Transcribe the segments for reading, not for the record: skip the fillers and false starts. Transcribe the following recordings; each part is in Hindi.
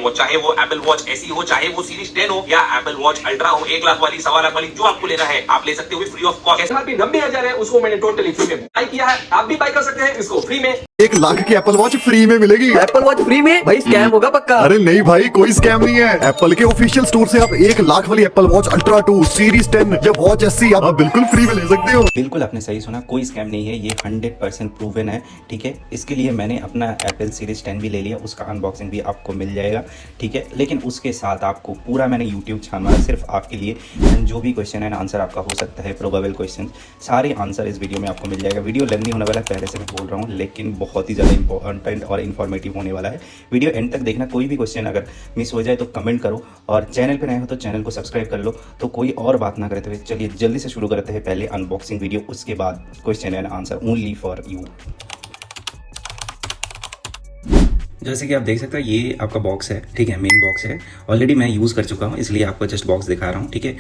वॉच, चाहे वो एप्पल वॉच ऐसी हो, चाहे वो सीरीज 10 हो या एप्पल वॉच अल्ट्रा हो, 1 लाख वाली, 1.25 लाख वाली, जो आपको लेना है आप ले सकते हो फ्री ऑफ कॉस्ट। भी 90,000 है, उसको मैंने टोटली फ्री में बाय किया है, आप भी बाय कर सकते हैं इसको फ्री में। 1 लाख की एप्पल वॉच फ्री में मिलेगी। एप्पल वॉच फ्री में? भाई स्कैम होगा पक्का। अरे नहीं भाई, कोई स्कैम नहीं है। एप्पल के ऑफिशियल स्टोर से आप 1 लाख वाली एप्पल वॉच अल्ट्रा 2 सीरीज 10 या वॉच एससी आप बिल्कुल फ्री में ले सकते हो। बिल्कुल आपने सही सुना, कोई स्कैम नहीं है, ये 100% प्रूवन है। ठीक है, इसके लिए मैंने अपना एप्पल सीरीज 10 भी ले लिया, उसका अनबॉक्सिंग भी आपको मिल जाएगा। ठीक है, लेकिन उसके साथ आपको पूरा मैंने यूट्यूब छाना सिर्फ आपके लिए। जो भी क्वेश्चन एंड आंसर आपका हो सकता है, प्रोबेबल क्वेश्चन, सारे आंसर इस वीडियो में आपको मिल जाएगा। वीडियो लेंथी होने वाला है, पहले से मैं बोल रहा हूँ, लेकिन बहुत ही ज़्यादा कंटेंट और इन्फॉर्मेटिव होने वाला है। वीडियो एंड तक देखना। कोई भी क्वेश्चन अगर मिस हो जाए तो कमेंट करो, और चैनल पे नए हो तो चैनल को सब्सक्राइब कर लो। तो कोई और बात ना करते हुए चलिए जल्दी से शुरू करते हैं। पहले अनबॉक्सिंग वीडियो, उसके बाद question and answer only for you. जैसे कि आप देख सकते हैं ये आपका बॉक्स है, ठीक है, मेन बॉक्स है। ऑलरेडी मैं यूज़ कर चुका हूँ, इसलिए आपको जस्ट बॉक्स दिखा रहा हूँ। ठीक है,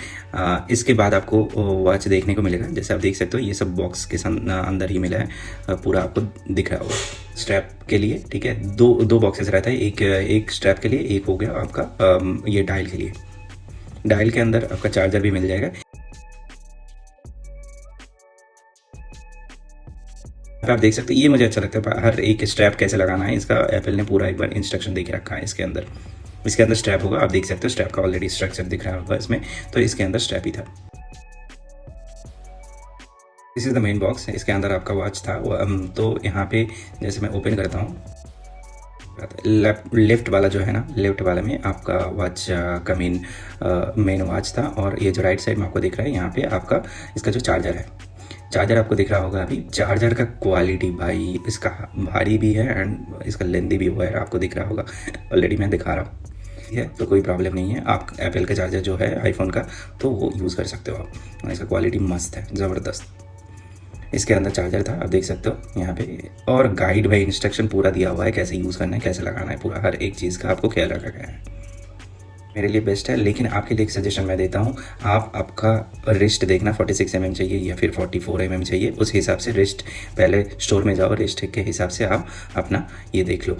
इसके बाद आपको वॉच देखने को मिलेगा। जैसे आप देख सकते हो ये सब बॉक्स के अंदर ही मिला है, पूरा आपको दिख रहा होगा स्ट्रैप के लिए। ठीक है, दो बॉक्सेस रहता है, एक स्ट्रैप के लिए, एक हो गया आपका ये डायल के लिए। डायल के अंदर आपका चार्जर भी मिल जाएगा। आप देख सकते हैं, ये मुझे अच्छा लगता है, हर एक स्ट्रैप कैसे लगाना है इसका एप्पल ने पूरा एक बार इंस्ट्रक्शन दे के रखा है। इसके अंदर स्ट्रैप होगा, आप देख सकते हो स्ट्रैप का ऑलरेडी स्ट्रक्चर दिख रहा होगा इसमें, तो इसके अंदर स्ट्रैप ही था। This is the main box, इसके अंदर आपका वॉच था। तो यहाँ पे जैसे मैं ओपन करता हूँ, लेफ्ट वाला जो है ना, लेफ्ट वाला में आपका वॉच का मेन वॉच था, और ये जो राइट साइड में आपको दिख रहा है, यहाँ पे आपका इसका जो चार्जर है, चार्जर आपको दिख रहा होगा। अभी चार्जर का क्वालिटी भाई इसका भारी भी है एंड इसका लेंथी भी हुआ है, आपको दिख रहा होगा, ऑलरेडी मैं दिखा रहा हूँ। ठीक है, तो कोई प्रॉब्लम नहीं है, आप एप्पल का चार्जर जो है आईफोन का, तो वो यूज़ कर सकते हो आप। इसका क्वालिटी मस्त है, ज़बरदस्त। इसके अंदर चार्जर था, आप देख सकते हो यहाँ पे, और गाइड भाई इंस्ट्रक्शन पूरा दिया हुआ है, कैसे यूज़ करना है, कैसे लगाना है, पूरा हर एक चीज़ का आपको ख्याल रखा गया है। मेरे लिए बेस्ट है, लेकिन आपके लिए एक सजेशन मैं देता हूँ, आप आपका रिस्ट देखना 46 mm चाहिए या फिर 44 mm चाहिए, उस हिसाब से रिस्ट पहले स्टोर में जाओ, रिस्ट के हिसाब से आप अपना ये देख लो।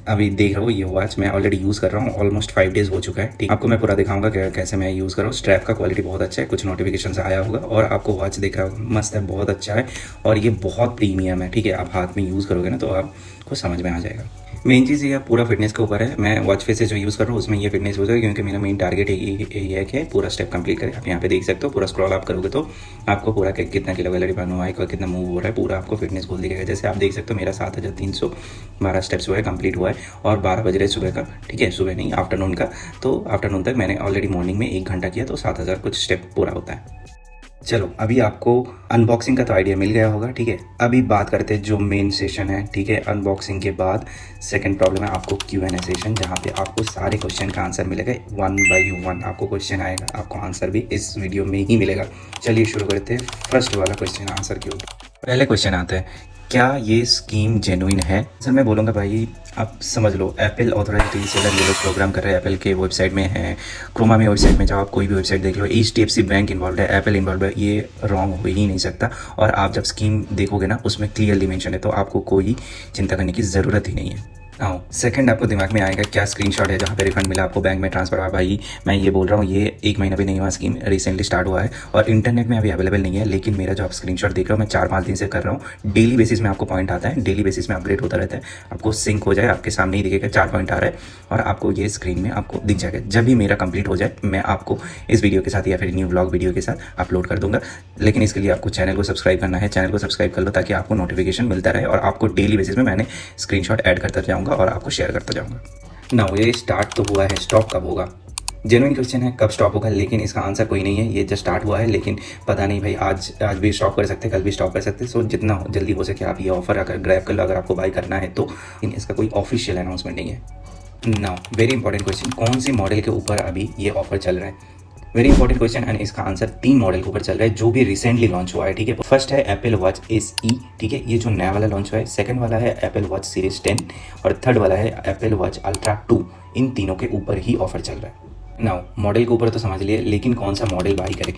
अभी देख रहा हूँ ये वॉच मैं ऑलरेडी यूज़ कर रहा हूँ, ऑलमोस्ट 5 डेज़ हो चुका है। ठीक, आपको मैं पूरा दिखाऊंगा कैसे मैं यूज़ कर रहा हूँ। स्ट्रैप का क्वालिटी बहुत अच्छा है, कुछ नोटिफिकेशन आया होगा, और आपको वॉच देख रहा होगा, मस्त है, बहुत अच्छा है, और ये बहुत प्रीमियम है। ठीक है, आप हाथ में यूज़ करोगे ना तो आपको समझ में आ जाएगा। मेन चीज़ ये पूरा फिटनेस के ऊपर है। मैं वॉच फेस से जो यूज़ कर रहा हूँ उसमें ये फिटनेस हो जाएगा, क्योंकि मेरा मेन टारगेट ये है कि पूरा स्टेप कंप्लीट करें। आप यहाँ पे देख सकते हो, पूरा स्क्रॉल आप करोगे तो आपको पूरा कितना किलो कैलोरी बर्न हुआ है, कितना मूव हो रहा है, पूरा आपको फिटनेस गोल दिखेगा। जैसे आप देख सकते हो मेरा 7,312 स्टेप्स हुआ है, कंप्लीट हुआ है, और 12 बज रहे सुबह का। ठीक है, सुबह नहीं, आफ्टरनून का। तो आफ्टरनून तक मैंने ऑलरेडी मॉर्निंग में 1 घंटा किया, तो 7,000 कुछ स्टेप पूरा होता है। चलो, अभी आपको अनबॉक्सिंग का तो आइडिया मिल गया होगा। ठीक है, अभी बात करते हैं जो मेन सेशन है। ठीक है, अनबॉक्सिंग के बाद सेकंड प्रॉब्लम है आपको Q&A सेशन, जहाँ पे आपको सारे क्वेश्चन का आंसर मिलेगा 1 बाय 1। आपको क्वेश्चन आएगा, आपको आंसर भी इस वीडियो में ही मिलेगा। चलिए शुरू करते हैं फर्स्ट वाला क्वेश्चन आंसर के ऊपर। पहले क्वेश्चन आता है, क्या ये स्कीम जेन्युइन है? सर मैं बोलूँगा भाई, आप समझ लो, एप्पल ऑथराइज्ड रीसेलर ये लोग प्रोग्राम कर रहे हैं, एप्पल के वेबसाइट में है, क्रोमा में वेबसाइट में जाओ, आप कोई भी वेबसाइट देख लो, HDFC बैंक इन्वॉल्व है, एप्पल इन्वॉल्व है, ये रॉन्ग हो ही नहीं सकता। और आप जब स्कीम देखोगे ना, उसमें क्लियरली मेंशन है, तो आपको कोई चिंता करने की ज़रूरत ही नहीं है। आओ, सेकंड आपको दिमाग में आएगा क्या स्क्रीनशॉट है जहाँ पे रिफंड मिला आपको बैंक में ट्रांसफर हुआ? भाई मैं ये बोल रहा हूँ, ये 1 महीना भी नहीं हुआ, स्कीम रिसेंटली स्टार्ट हुआ है और इंटरनेट में अभी अवेलेबल नहीं है। लेकिन मेरा जो आप स्क्रीनशॉट देख रहे हो, मैं 4-5 दिन से कर रहा हूँ, डेली बेसिस में आपको पॉइंट आता है, डेली बेसिस में अपडेट होता रहता है, आपको सिंक हो जाए, आपके सामने ही दिखेगा 4 पॉइंट आ रहा है, और आपको ये स्क्रीन में आपको दिख जाएगा। जब भी मेरा कंप्लीट हो जाए, मैं आपको इस वीडियो के साथ या फिर न्यू व्लॉग वीडियो के साथ अपलोड कर दूंगा। लेकिन इसके लिए आपको चैनल को सब्सक्राइब करना है, चैनल को सब्सक्राइब कर लो, ताकि आपको नोटिफिकेशन मिलता रहे, और आपको डेली बेसिस में मैंने स्क्रीनशॉट ऐड करता जाऊँगा और आपको शेयर करता जाऊँगा। ना ये स्टार्ट तो हुआ है, स्टॉप कब होगा? जेन्युइन क्वेश्चन है, कब स्टॉप होगा, लेकिन इसका आंसर कोई नहीं है। ये जस्ट स्टार्ट हुआ है, लेकिन पता नहीं भाई, आज भी स्टॉप कर सकते हैं, कल भी स्टॉप कर सकते हैं। सो जितना जल्दी हो सके आप ये ऑफर अगर ग्रैब कर लो, अगर आपको बाय करना है तो। इसका कोई ऑफिशियल अनाउंसमेंट नहीं है। नाउ वेरी इंपॉर्टेंट क्वेश्चन, कौन सी मॉडल के ऊपर अभी ये ऑफर चल रहा है? वेरी इंपॉर्टेंट क्वेश्चन, एंड इसका आंसर 3 मॉडल के ऊपर चल रहा है जो भी रिसेंटली लॉन्च हुआ है। ठीक है, फर्स्ट है एप्पल वॉच SE, ठीक है, ये जो नया वाला लॉन्च हुआ है। सेकंड वाला है एप्पल वॉच सीरीज 10, और थर्ड वाला है एप्पल वॉच अल्ट्रा 2। इन तीनों के ऊपर ही ऑफर चल रहा है। नाउ मॉडल के ऊपर तो समझ लिए, लेकिन कौन सा मॉडल बाई करें?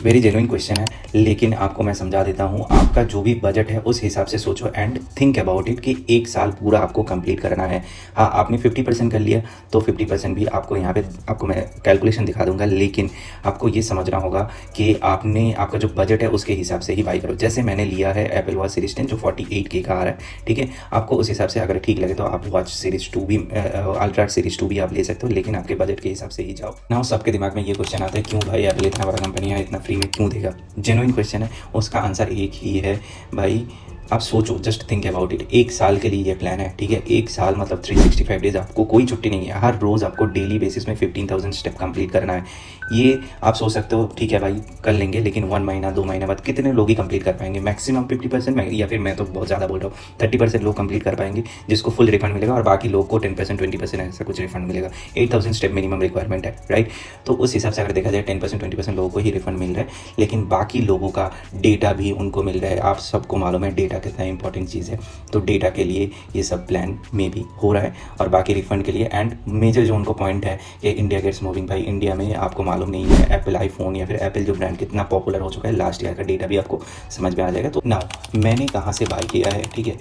वेरी जेन्युइन क्वेश्चन है, लेकिन आपको मैं समझा देता हूँ। आपका जो भी बजट है उस हिसाब से सोचो एंड थिंक अबाउट इट कि एक साल पूरा आपको कंप्लीट करना है। हाँ, आपने 50% कर लिया तो 50% भी आपको यहाँ पे आपको मैं कैलकुलेशन दिखा दूंगा, लेकिन आपको ये समझना होगा कि आपका जो बजट है उसके हिसाब से ही बाई करो। जैसे मैंने लिया है एप्पल वॉच सीरीज 10 जो 48K का आ रहा है, ठीक है। आपको उस हिसाब से अगर ठीक लगे तो आप वॉच सीरीज 2 भी अल्ट्रा सीरीज 2 भी आप ले सकते हो, लेकिन आपके बजट के हिसाब से ही जाओ ना। सबके दिमाग में ये क्वेश्चन आता है, क्यों भाई एप्पल इतना बड़ा कंपनी है, इतना फ्री में क्यों देगा? जेन्युइन क्वेश्चन है, उसका आंसर एक ही है भाई। आप सोचो, जस्ट थिंक अबाउट इट। एक साल के लिए ये प्लान है, ठीक है। एक साल मतलब 365 डेज, आपको कोई छुट्टी नहीं है। हर रोज़ आपको डेली बेसिस में 15,000 स्टेप कंप्लीट करना है। ये आप सोच सकते हो ठीक है भाई कर लेंगे, लेकिन 1 महीना 2 महीने बाद कितने लोग ही कंप्लीट कर पाएंगे? मैक्सिमम 50% में, या फिर मैं तो बहुत ज़्यादा बोल रहा हूँ 30% लोग कंप्लीट कर पाएंगे जिसको फुल रिफंड मिलेगा, और बाकी लोग को 10% 20% ऐसा कुछ रिफंड मिलेगा। 8,000 स्टेप मिनिमम रिक्वायरमेंट है, राइट। तो उस हिसाब से अगर देखा जाए 10% 20% लोगों को ही रिफंड मिल रहा है, लेकिन बाकी लोगों का डेटा भी उनको मिल रहा है। आप सबको मालूम है डेटा कितना इंपॉर्टेंट चीज़ है, तो डेटा के लिए ये सब प्लान में भी हो रहा है, और बाकी रिफंड के लिए। एंड मेजर जो उनको पॉइंट है कि इंडिया गेट्स मूविंग, भाई इंडिया में आपको मालूम नहीं है एप्पल आईफोन या फिर एप्पल जो ब्रांड कितना पॉपुलर हो चुका है, लास्ट ईयर का डेटा भी आपको समझ में आ जाएगा। तो नाउ मैंने कहाँ से बाय किया है, ठीक है,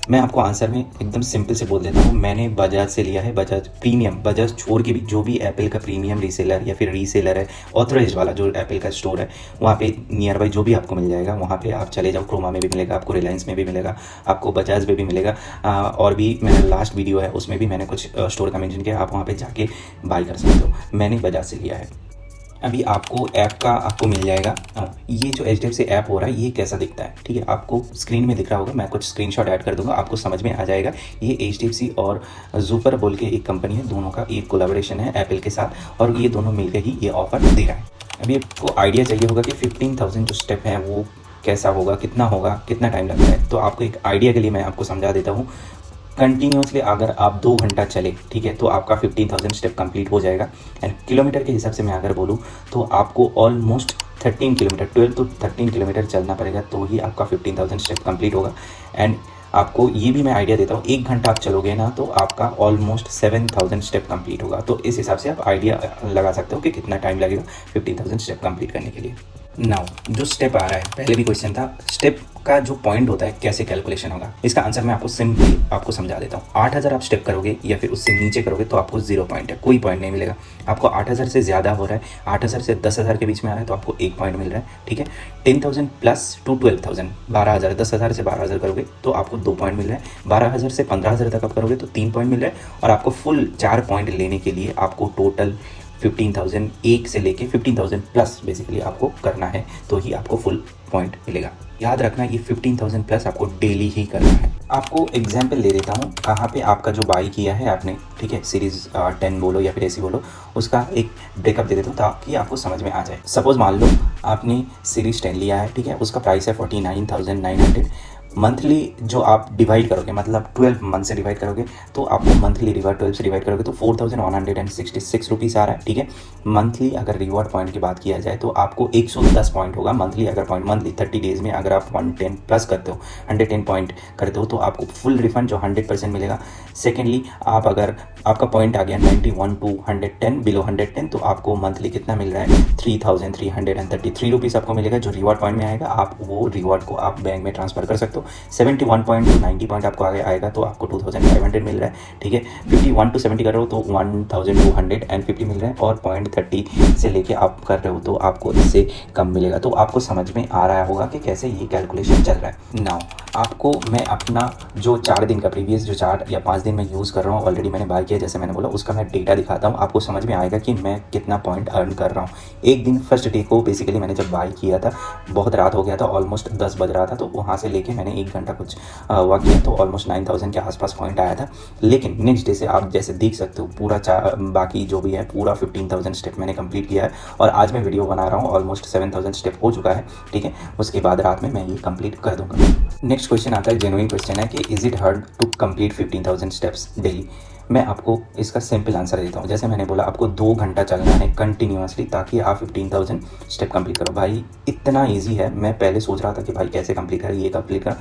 मैं आपको आंसर में एकदम सिंपल से बोल देता हूँ। मैंने बजाज से लिया है, बजाज प्रीमियम। बजाज छोड़ के भी जो भी एप्पल का प्रीमियम रीसेलर या फिर रीसेलर है, ऑथराइज्ड वाला जो एप्पल का स्टोर है, वहाँ पे नियर बाई जो भी आपको मिल जाएगा वहाँ पे आप चले जाओ। क्रोमा में भी मिलेगा आपको, रिलायंस में भी मिलेगा आपको, बजाज में भी मिलेगा। और भी मेरा लास्ट वीडियो है उसमें भी मैंने कुछ स्टोर का मेंशन किया, आप वहाँ पर जाके बाई कर सकते हो। मैंने बजाज से लिया है। अभी आपको ऐप का आपको मिल जाएगा। ये जो HDFC ऐप हो रहा है ये कैसा दिखता है, ठीक है, आपको स्क्रीन में दिख रहा होगा। मैं कुछ स्क्रीनशॉट ऐड कर दूंगा, आपको समझ में आ जाएगा। ये HDFC और ज़ूपर बोल के एक कंपनी है, दोनों का एक कोलैबोरेशन है एप्पल के साथ, और ये दोनों मिलकर ही ये ऑफर दे रहा है। अभी आपको आइडिया चाहिए होगा कि 15,000 जो स्टेप है वो कैसा होगा, कितना होगा, कितना टाइम लगता है। तो आपको एक आइडिया के लिए मैं आपको समझा देता हूँ। कंटिन्यूसली अगर आप 2 घंटा चले, ठीक है, तो आपका 15,000 स्टेप कंप्लीट हो जाएगा। एंड किलोमीटर के हिसाब से मैं अगर बोलूँ तो आपको ऑलमोस्ट 13 किलोमीटर, 12 to 13 किलोमीटर चलना पड़ेगा, तो ही आपका 15,000 स्टेप कंप्लीट होगा। एंड आपको ये भी मैं आइडिया देता हूँ, 1 घंटा आप चलोगे ना तो आपका ऑलमोस्ट 7,000 स्टेप कंप्लीट होगा। तो इस हिसाब से आप आइडिया लगा सकते हो कि कितना टाइम लगेगा 15,000 स्टेप कंप्लीट करने के लिए। नाउ जो स्टेप आ रहा है, पहले भी क्वेश्चन था, स्टेप का जो पॉइंट होता है कैसे कैलकुलेशन होगा, इसका आंसर मैं आपको सिंपली आपको समझा देता हूँ। 8,000 आप स्टेप करोगे या फिर उससे नीचे करोगे तो आपको 0 पॉइंट है, कोई पॉइंट नहीं मिलेगा। आपको 8,000 से ज़्यादा हो रहा है, 8,000 से 10,000 के बीच में आ रहा है तो आपको 1 पॉइंट मिल रहा है, ठीक है। 10,000 प्लस टू 12,000, 12,000, 10,000 से 12,000 करोगे तो आपको 2 पॉइंट मिल रहा है। 12,000 से 15,000 तक आप करोगे तो 3 पॉइंट मिल रहा है, और आपको फुल 4 पॉइंट लेने के लिए आपको टोटल 15,000 एक से लेके 15,000 प्लस बेसिकली आपको करना है, तो ही आपको फुल पॉइंट मिलेगा। याद रखना ये 15,000 प्लस आपको डेली ही करना है। आपको एग्जाम्पल दे देता हूँ कहाँ पे आपका जो बाई किया है आपने, ठीक है, सीरीज़ 10 बोलो या फिर ऐसी बोलो, उसका एक ब्रेकअप दे देता हूँ ताकि आपको समझ में आ जाए। सपोज मान लो आपने सीरीज़ 10 लिया है, ठीक है, उसका प्राइस है 49,900। मंथली जो आप डिवाइड करोगे, मतलब 12 मंथ से डिवाइड करोगे तो आपको मंथली रिवार्ड 12 से डिवाइड करोगे तो 4,166 रुपीज़ आ रहा है, ठीक है। मंथली अगर रिवॉर्ड पॉइंट की बात किया जाए तो आपको 110 पॉइंट होगा मंथली। अगर पॉइंट मंथली 30 डेज़ में अगर आप 110 प्लस करते हो, 110 पॉइंट करते हो तो आपको फुल रिफंड जो 100% मिलेगा। सेकेंडली आप अगर आपका पॉइंट आ गया 91 to 110, बिलो 110, तो आपको मंथली कितना मिल रहा है 3,333 रुपीज़ आपको मिलेगा जो रिवॉर्ड पॉइंट में आएगा। आप वो रिवॉर्ड को आप बैंक में ट्रांसफर कर सकते हो। 71 पॉइंट टू 90 पॉइंट आपको आगे आएगा तो आपको 2,500 मिल रहा है, ठीक है। 51 to 70 कर रहे हो तो 1,250 मिल रहा है, और 0.30 से लेके आप कर रहे हो तो आपको इससे कम मिलेगा। तो आपको समझ में आ रहा होगा कि कैसे ये कैलकुलेशन चल रहा है। नाउ आपको मैं अपना जो 4 दिन का प्रीवियस जो 4 या 5 दिन में यूज़ कर रहा हूँ, ऑलरेडी मैंने बाय किया, जैसे मैंने बोला, उसका मैं डेटा दिखाता हूँ। आपको समझ में आएगा कि मैं कितना पॉइंट अर्न कर रहा हूँ। एक दिन फर्स्ट डे को बेसिकली मैंने जब बाय किया था बहुत रात हो गया था, ऑलमोस्ट 10 बज रहा था, तो वहाँ से लेके मैंने 1 घंटा कुछ वर्क किया तो ऑलमोस्ट 9,000 के आसपास पॉइंट आया था। लेकिन नेक्स्ट डे से आप जैसे देख सकते हो पूरा बाकी जो भी है पूरा 15,000 स्टेप मैंने कंप्लीट किया है, और आज मैं वीडियो बना रहा हूँ ऑलमोस्ट 7,000 स्टेप हो चुका है, ठीक है। उसके बाद रात में मैं ये कंप्लीट कर दूंगा। नेक्स्ट क्वेश्चन आता है, जेन्युइन क्वेश्चन है कि is it hard to complete 15,000 steps daily. मैं आपको इसका सिंपल आंसर देता हूँ। जैसे मैंने बोला आपको 2 घंटा चलना है कंटिन्यूसली ताकि आप 15,000 स्टेप कंप्लीट करो। भाई इतना ईजी है, मैं पहले सोच रहा था कि भाई कैसे कंप्लीट करें, ये कंप्लीट करा।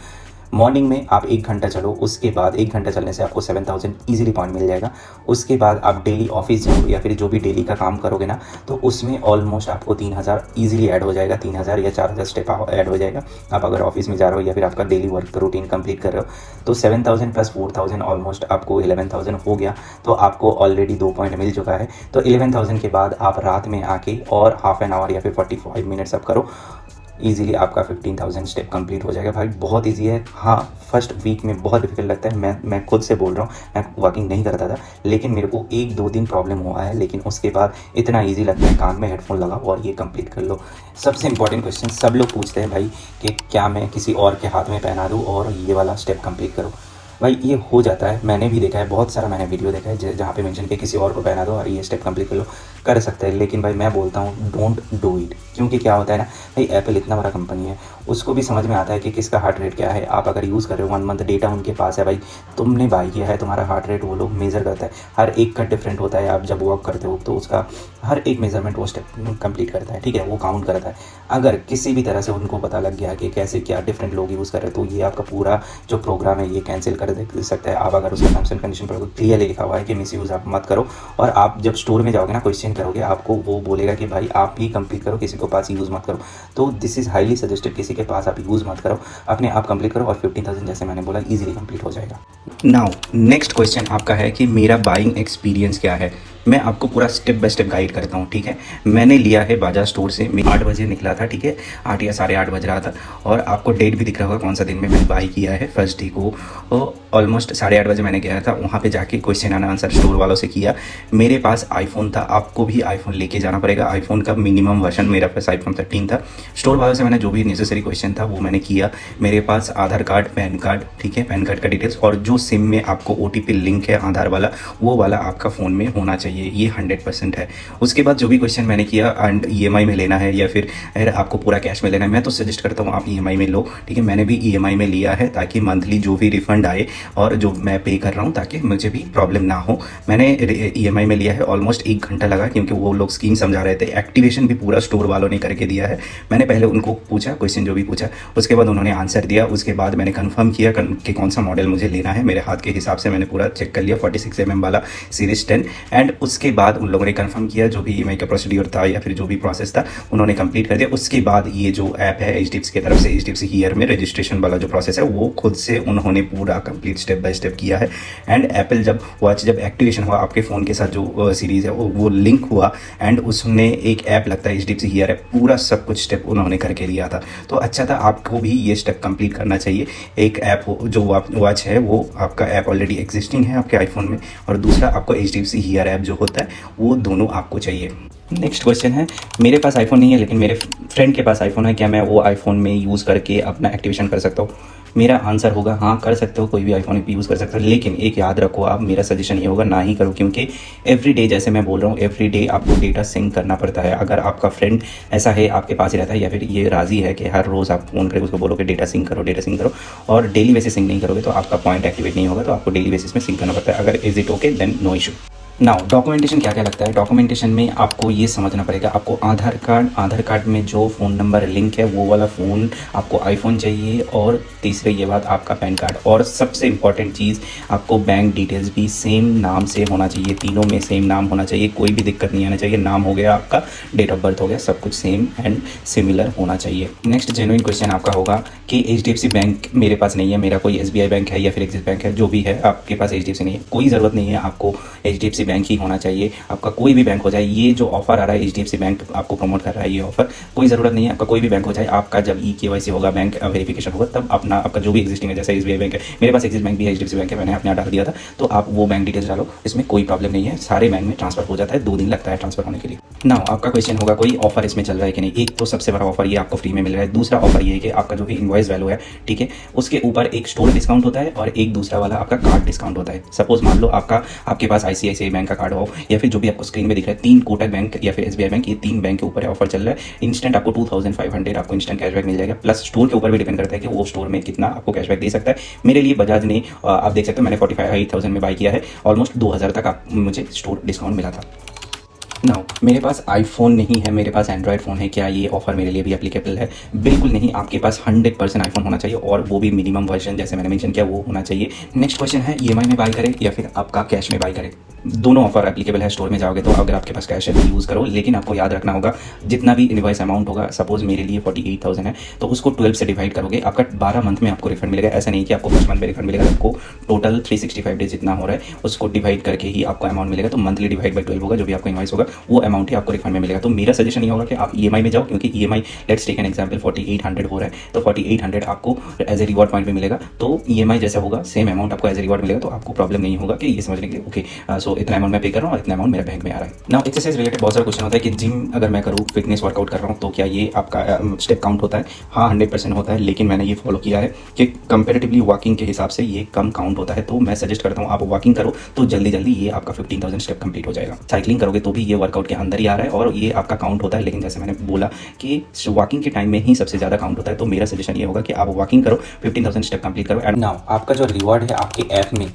मॉर्निंग में आप 1 घंटा चलो, उसके बाद 1 घंटा चलने से आपको 7000 ईजिली पॉइंट मिल जाएगा। उसके बाद आप डेली ऑफिस जाओ या फिर जो भी डेली का काम करोगे ना, तो उसमें ऑलमोस्ट आपको 3000 ईजिली ऐड हो जाएगा, 3000 या 4000 स्टेप ऐड हो जाएगा। आप अगर ऑफिस में जा रहे हो या फिर आपका डेली वर्क रूटीन कंप्लीट कर रहे हो, तो 7000 प्लस 4000 ऑलमोस्ट आपको 11000 हो गया। तो आपको ऑलरेडी 2 पॉइंट मिल चुका है। तो 11000 के बाद आप रात में आके और हाफ एन आवर या फिर 45 मिनट्स आप करो, ईजिली आपका 15000 स्टेप कंप्लीट हो जाएगा। भाई बहुत ईजी है। हाँ, फर्स्ट वीक में बहुत डिफिकल्ट लगता है, मैं खुद से बोल रहा हूँ, मैं वॉकिंग नहीं करता था, लेकिन मेरे को 1-2 दिन प्रॉब्लम हुआ है, लेकिन उसके बाद इतना ईजी लगता है, कान में हेडफोन लगाओ और ये कंप्लीट कर लो। सबसे इंपॉर्टेंट क्वेश्चन सब लोग पूछते हैं भाई कि क्या मैं किसी और के हाथ में पहना दूँ और ये वाला स्टेप कंप्लीट करूँ। भाई ये हो जाता है, मैंने भी देखा है, बहुत सारा मैंने वीडियो देखा है जहाँ पे मेंशन किया किसी और को पहना दो और ये स्टेप कंप्लीट कर लो, कर सकते हैं। लेकिन भाई मैं बोलता हूँ डोंट डू इट, क्योंकि क्या होता है ना भाई, एप्पल इतना बड़ा कंपनी है, उसको भी समझ में आता है कि किसका हार्ट रेट क्या है। आप अगर यूज़ कर रहे हो 1 मंथ डेटा उनके पास है भाई, तुमने बाई किया है, तुम्हारा हार्ट रेट वो लोग मेज़र करता है, हर एक का डिफरेंट होता है। आप जब वॉक करते हो तो उसका हर एक मेजरमेंट वो स्टेप कंप्लीट करता है, ठीक है, वो काउंट करता है। अगर किसी भी तरह से उनको पता लग गया कि कैसे क्या डिफरेंट लोग यूज़ कर रहे हैं, तो ये आपका पूरा जो प्रोग्राम है ये कैंसिल कर दे सकता है। आप अगर उसका टर्म्स एंड कंडीशन पर क्लियरली लिखा हुआ है कि मिस यूज़ आप मत करो, और आप जब स्टोर में जाओगे ना, क्वेश्चन करोगे, आपको वो बोलेगा कि भाई आप ही कंप्लीट करो, किसी को पास यूज़ मत करो। तो दिस इज़ हाईली सजेस्टेड, किसी के पास आप यूज़ मत करो, अपने आप कंप्लीट करो और 15000 जैसे मैंने बोला ईजिली कंप्लीट हो जाएगा। नाउ नेक्स्ट क्वेश्चन आपका है कि मेरा बाइंग एक्सपीरियंस क्या है। मैं आपको पूरा स्टेप बाय स्टेप गाइड करता हूँ, ठीक है। मैंने लिया है बाजार स्टोर से, मैं 8 बजे निकला था, ठीक है, 8 या 8:30 बज रहा था, और आपको डेट भी दिख रहा होगा कौन सा दिन में मैंने बाई किया है, फर्स्ट डे को। ऑलमोस्ट 8:30 बजे मैंने गया था, वहाँ पे जाके क्वेश्चन एंड आंसर स्टोर वालों से किया। मेरे पास आईफोन था, आपको भी आईफोन लेके जाना पड़ेगा। आईफोन का मिनिमम वर्जन मेरा पास आईफोन 13 था। स्टोर वालों से मैंने जो भी नेसेसरी क्वेश्चन था वो मैंने किया। मेरे पास आधार कार्ड, पैन कार्ड, ठीक है, पैन कार्ड का डिटेल्स, और जो सिम में आपको OTP लिंक है आधार वाला, वो वाला आपका फ़ोन में होना चाहिए, ये 100% है। उसके बाद जो भी क्वेश्चन मैंने किया, एंड EMI में लेना है या फिर अगर आपको पूरा कैश में लेना है, मैं तो सजेस्ट करता हूँ आप EMI में लो, ठीक है। मैंने भी EMI में लिया है ताकि मंथली जो भी रिफंड आए और जो मैं पे कर रहा हूँ ताकि मुझे भी प्रॉब्लम ना हो। मैंने EMI में लिया है, ऑलमोस्ट 1 घंटा लगा, क्योंकि वो लोग स्कीम समझा रहे थे। एक्टिवेशन भी पूरा स्टोर वालों ने करके दिया है। मैंने पहले उनको पूछा क्वेश्चन जो भी पूछा, उसके बाद उन्होंने आंसर दिया। उसके बाद मैंने कंफर्म किया कि कौन सा मॉडल मुझे लेना है। मेरे हाथ के हिसाब से मैंने पूरा चेक कर लिया, 46mm वाला सीरीज 10। एंड उसके बाद उन लोगों ने कंफर्म किया जो भी EMI का प्रोसीड्यूर था या फिर जो भी प्रोसेस था उन्होंने कंप्लीट कर दिया। उसके बाद ये जो ऐप है HDFC की तरफ से, HDFC हियर में रजिस्ट्रेशन वाला जो प्रोसेस है वो खुद से उन्होंने पूरा कंप्लीट स्टेप बाय स्टेप किया है। एंड एप्पल जब वॉच जब एक्टिवेशन हुआ आपके फ़ोन के साथ जो सीरीज़ है वो लिंक हुआ, एंड उसने एक ऐप लगता है HDFC हियर है, पूरा सब कुछ स्टेप उन्होंने करके दिया था। तो अच्छा था, आपको भी ये स्टेप कंप्लीट करना चाहिए। एक ऐप जो वॉच है वो आपका ऐप ऑलरेडी एग्जिस्टिंग है आपके आईफोन में, और दूसरा आपको HDFC हियर ऐप जो होता है वो दोनों आपको चाहिए। नेक्स्ट क्वेश्चन है, मेरे पास आईफोन नहीं है लेकिन मेरे फ्रेंड के पास आईफोन है, क्या मैं वो आईफोन में यूज़ करके अपना एक्टिवेशन कर सकता हूँ? मेरा आंसर होगा हाँ, कर सकते हो, कोई भी आईफोन पे यूज़ कर सकते हो। लेकिन एक याद रखो आप, मेरा सजेशन ये होगा ना ही करो, क्योंकि एवरीडे, जैसे मैं बोल रहा हूँ, एवरीडे आपको डेटा सिंक करना पड़ता है। अगर आपका फ्रेंड ऐसा है आपके पास ही रहता है या फिर ये राज़ी है कि हर रोज़ आप फ़ोन करके उसको बोलो कि डेटा सिंक करो, और डेली बेसिस सिंक नहीं करोगे तो आपका पॉइंट एक्टिवेट नहीं होगा। तो आपको डेली बेसिस में सिंक करना पड़ता है। अगर is it okay then no issue. Now documentation क्या क्या लगता है। डॉक्यूमेंटेशन में आपको ये समझना पड़ेगा, आपको आधार कार्ड में जो फ़ोन नंबर लिंक है वो वाला फ़ोन आपको आईफोन चाहिए, और तीसरे ये बात आपका पैन कार्ड, और सबसे इंपॉर्टेंट चीज़ आपको बैंक डिटेल्स भी सेम नाम से होना चाहिए। तीनों में सेम नाम होना चाहिए, कोई भी दिक्कत नहीं आना चाहिए। नाम हो गया आपका, डेट ऑफ बर्थ हो गया, सब कुछ सेम एंड सिमिलर होना चाहिए। नेक्स्ट जेन्युइन क्वेश्चन आपका होगा कि HDFC बैंक मेरे पास नहीं है, मेरा कोई SBI बैंक है या फिर एक्सिस बैंक है, जो भी है आपके पास HDFC नहीं है, कोई ज़रूरत नहीं है, आपको HDFC बैंक ही होना चाहिए। आपका कोई भी बैंक हो जाए, ये जो ऑफर आ रहा है HDFC बैंक आपको प्रमोट कर रहा है, ये ऑफर कोई ज़रूरत नहीं है, आपका कोई भी बैंक हो जाए। आपका जब EKYC होगा, बैंक वेरिफिकेशन होगा, तब अपना आपका जो भी एक्जिस्टिंग है, जैसे SBI बैंक है, मेरे पास एक्सिस बैंक भी है, HDFC बैंक है, मैंने अपने यहाँ डाल दिया था, तो आप वो बैंक डिटेल्स डालो, इसमें कोई प्रॉब्लम नहीं है, सारे बैंक में ट्रांसफर हो जाता है, 2 दिन लगता है ट्रांसफर होने के लिए। नाउ आपका क्वेश्चन होगा कोई ऑफर इसमें चल रहा है कि नहीं। एक तो सबसे बड़ा ऑफर ये आपको फ्री में मिल रहा है। दूसरा ऑफर ये है कि आपका जो भी इनवॉइस वैल्यू है, ठीक है, उसके ऊपर एक स्टोर डिस्काउंट होता है और एक दूसरा वाला आपका कार्ड डिस्काउंट होता है। सपोज मान लो आपके पास ICICI बैंक का कार्ड हो, या फिर जो भी आपको स्क्रीन में दिख रहा है 3 कोटक बैंक या फिर SBI बैंक, ये 3 बैंक के ऊपर ऑफर चल रहा है। इंस्टेंट आपको 2500 आपको इंस्टेंट कैशबैक मिल जाएगा। प्लस स्टोर के ऊपर भी डिपेंड करता है कि वो स्टोर में कितना आपको कैशबैक दे सकता है। मेरे लिए बजाज ने, आप देख सकते हो, मैंने 45,000 में बाई किया है, ऑलमोस्ट 2000 तक मुझे स्टोर डिस्काउंट मिला था। नाउ मेरे पास आईफोन नहीं है, मेरे पास एंड्रॉयड फ़ोन है, क्या ये ऑफर मेरे लिए भी एप्लीकेबल है? बिल्कुल नहीं, आपके पास 100% आईफोन होना चाहिए और वो भी मिनिमम वर्जन जैसे मैंने मेंशन किया वो होना चाहिए। नेक्स्ट क्वेश्चन है ईएमआई में बाय करें या फिर आपका कैश में बाय करें? दोनों ऑफर एप्लीकेबल है। स्टोर में जाओगे तो अगर आपके पास कैश है तो यूज़ करो, लेकिन आपको याद रखना होगा जितना भी इनवॉइस अमाउंट होगा, सपोज मेरे लिए 48,000 है तो उसको 12 से डिवाइड करोगे, आपका 12 मंथ में आपको रिफंड मिलेगा। ऐसा नहीं कि आपको फर्स्ट मंथ में रिफंड मिलेगा, आपको टोटल 365 डेज जितना हो रहा है उसको डिवाइड करके ही आपको अमाउंट मिलेगा। तो मंथली डिवाइड बाई 12 होगा, जो भी आपको इनवॉइस होगा वो अमाउंट ही आपको रिफंड में मिलेगा। तो मेरा सजेशन ये होगा कि आप ईएमआई में जाओ, क्योंकि EMI let's take an example 4800 हो रहा है तो 4800 आपको एज ए रिवॉर्ड पॉइंट में मिलेगा। तो ईएमआई जैसा होगा सेम अमाउंट आपको एज ए रिवॉर्ड मिलेगा, तो आपको प्रॉब्लम नहीं होगा कि ये समझने के लिए ओके सो इतना अमाउंट मैं पे कर रहा हूँ और इतना अमाउंट मेरे बैंक में आ रहा है। नाउ एक्सरसाइज रिलेटेड बहुत सारा क्वेश्चन होता है कि जिम अगर मैं करूँ, फिटनेस वर्कआउट कर रहा हूँ तो क्या ये आपका स्टेप काउंट होता है? हाँ 100% होता है, लेकिन मैंने ये फॉलो किया है कि कंपेरेटिवली वॉकिंग के हिसाब से ये कम काउंट होता है। तो मैं सजेस्ट करता हूँ आप वॉकिंग करो तो जल्दी जल्दी ये आपका 15,000 स्टेप कंप्लीट हो जाएगा। साइकिलिंग करोगे तो भी ये वर्कआउट के अंदर ही आ रहा है और ये आपका काउंट होता है, लेकिन जैसे मैंने बोला कि वॉकिंग के टाइम में ही सबसे ज़्यादा काउंट होता है। तो मेरा सजेशन ये होगा कि आप वॉकिंग करो, 15,000 स्टेप कंप्लीट करो। एंड नाउ आपका जो रिवॉर्ड है आपके ऐप में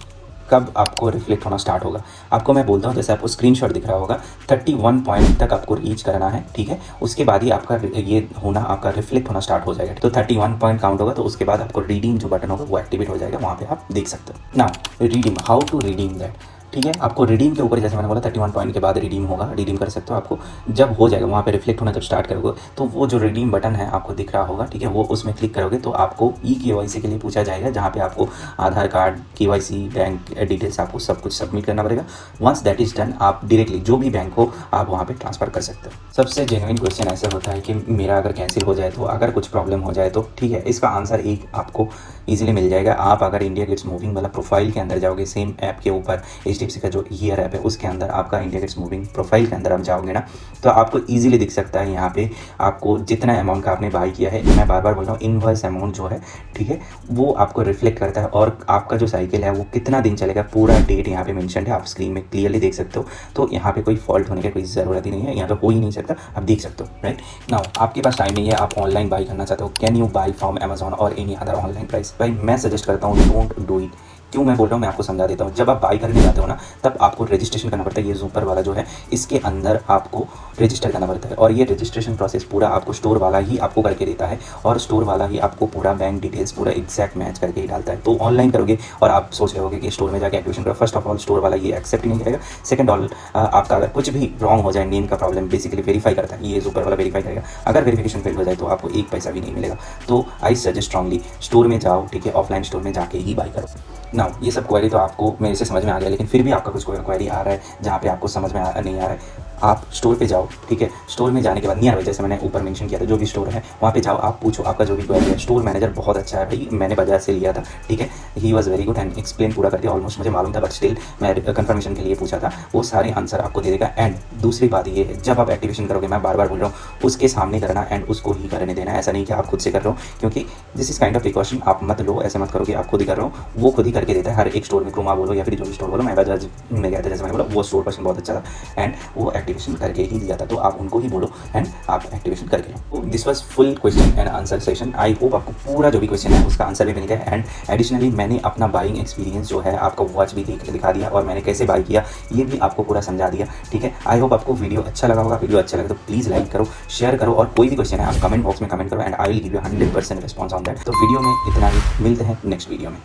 कब आपको रिफ्लेक्ट होना स्टार्ट होगा? आपको मैं बोलता हूँ, जैसे आपको स्क्रीनशॉट दिख रहा होगा 31 पॉइंट तक आपको रीच करना है, ठीक है? उसके बाद ही आपका ये होना, आपका रिफ्लेक्ट होना स्टार्ट हो जाएगा। तो 31 पॉइंट काउंट होगा तो उसके बाद आपको रिडीम जो बटन होगा वो एक्टिवेट हो जाएगा, वहाँ पे आप देख सकते हो। Now redeem, how to redeem that, ठीक है? आपको रिडीम के ऊपर जैसे मैंने बोला 31 पॉइंट के बाद रिडीम होगा, रिडीम कर सकते हो। आपको जब हो जाएगा वहाँ पे रिफ्लेक्ट होना जब स्टार्ट करोगे तो वो जो रिडीम बटन है आपको दिख रहा होगा, ठीक है? वो उसमें क्लिक करोगे तो आपको KYC के लिए पूछा जाएगा, जहाँ पे आपको आधार कार्ड, KYC, बैंक डिटेल्स आपको सब कुछ सबमिट करना पड़ेगा। वंस दैट इज डन आप डायरेक्टली जो भी बैंक हो आप वहाँ पे ट्रांसफर कर सकते हो। सबसे जेन्युइन क्वेश्चन ऐसा होता है कि मेरा अगर कैंसिल हो जाए तो, अगर कुछ प्रॉब्लम हो जाए तो, ठीक है? इसका आंसर एक आपको ईजिली मिल जाएगा। आप अगर इंडिया गेट्स मूविंग वाला प्रोफाइल के अंदर जाओगे, सेम ऐप के ऊपर HDFC का जो ईयर ऐप है उसके अंदर आपका इंडिया गेट्स मूविंग प्रोफाइल के अंदर आप जाओगे ना तो आपको इजीली दिख सकता है यहाँ पे आपको जितना अमाउंट का आपने बाय किया है। मैं बार बार बोल रहा हूँ, इनवॉइस अमाउंट जो है, ठीक है, वो आपको रिफ्लेक्ट करता है और आपका जो साइकिल है वो कितना दिन चलेगा पूरा डेट यहाँ पे मेंशन है, आप स्क्रीन में क्लियरली देख सकते हो। तो यहाँ पे कोई फॉल्ट होने की कोई ज़रूरत ही नहीं है, यहाँ पे हो ही नहीं सकता, आप देख सकते हो, राइट? नाउ आपके पास टाइम नहीं है, आप ऑनलाइन बाई करना चाहते हो, can you by from Amazon और एनी अदर ऑनलाइन प्राइस? भाई मैं सजेस्ट करता हूँ डोंट डू इट। क्यों मैं बोल रहा हूँ मैं आपको समझा देता हूँ। जब आप बाई करने जाते हो ना तब आपको रजिस्ट्रेशन करना पड़ता है। ये ज़ूपर वाला जो है इसके अंदर आपको रजिस्टर करना पड़ता है और ये रजिस्ट्रेशन प्रोसेस पूरा आपको स्टोर वाला ही आपको करके देता है और स्टोर वाला ही आपको पूरा बैंक डिटेल्स पूरा एग्जैक्ट मैच करके ही डालता है। तो ऑनलाइन करोगे और आप सोच रहे होगे कि स्टोर में जाकर एक्टिवेशन करो, फर्स्ट ऑफ ऑल स्टोर वाला ये एक्सेप्ट ही नहीं करेगा। सेकंड ऑल आपका अगर कुछ भी रॉन्ग हो जाए, नेम का प्रॉब्लम बेसिकली वेरीफाई करता है, ये ज़ूपर वाला वेरीफाई करेगा। अगर वेरिफिकेशन फेल हो जाए तो आपको एक पैसा भी नहीं मिलेगा। तो आई सजेस्ट स्ट्रांगली स्टोर में जाओ, ठीक है? ऑफलाइन स्टोर में जाके ही बाई करो। नाउ ये सब क्वेरी तो आपको मेरे से समझ में आ गया, लेकिन फिर भी आपका कुछ क्वेरी आ रहा है जहाँ पे आपको समझ में नहीं आ रहा है, आप स्टोर पे जाओ, ठीक है? स्टोर में जाने के बाद नियर बाई, जैसे मैंने ऊपर मेंशन किया था, जो भी स्टोर है वहाँ पे जाओ, आप पूछो आपका जो भी क्वेरी है। स्टोर मैनेजर बहुत अच्छा है भाई, मैंने बजाज से लिया था, ठीक है? He was very good and explain पूरा कर दिया, ऑलमोस्ट मुझे मालूम था बट स्टिल मैं कंफर्मेशन के लिए पूछा था, वो सारे आंसर आपको दे देगा। एंड दूसरी बात ये है, जब आप एक्टिवेशन करोगे, मैं बार बार बोल रहा हूँ, उसके सामने करना एंड उसको ही करने देना। ऐसा नहीं कि आप खुद से कर रहे हो, क्योंकि this is kind of precaution, आप मत लो, ऐसे मत करो कि आप खुद ही कर रहे हो, वो खुद ही करके देता है हर एक स्टोर में। क्रोमा बोलो या फिर जो भी स्टोर बोलो, मैं बजाज में गया था जैसे मैंने बोला, वो स्टोर पर्सन बहुत अच्छा था एंड वो एक्टिवेशन करके ही दिया था। तो आप उनको ही बोलो एंड आप एक्टिवेशन करके लो। This was full question and answer session. I hope आपको पूरा जो भी क्वेश्चन है उसका आंसर भी मिल गया। एंड एडिशनली मैंने अपना बाइंग एक्सपीरियंस जो है आपका वॉच भी दिखा दिया और मैंने कैसे बाई किया ये भी आपको पूरा समझा दिया, ठीक है? आई होप आपको वीडियो अच्छा लगा होगा। वीडियो अच्छा लगे तो प्लीज़ लाइक करो, शेयर करो और कोई भी क्वेश्चन है आप कमेंट बॉक्स में कमेंट करो and I will give you 100% response on that. तो वीडियो में इतना ही, मिलते हैं नेक्स्ट वीडियो में।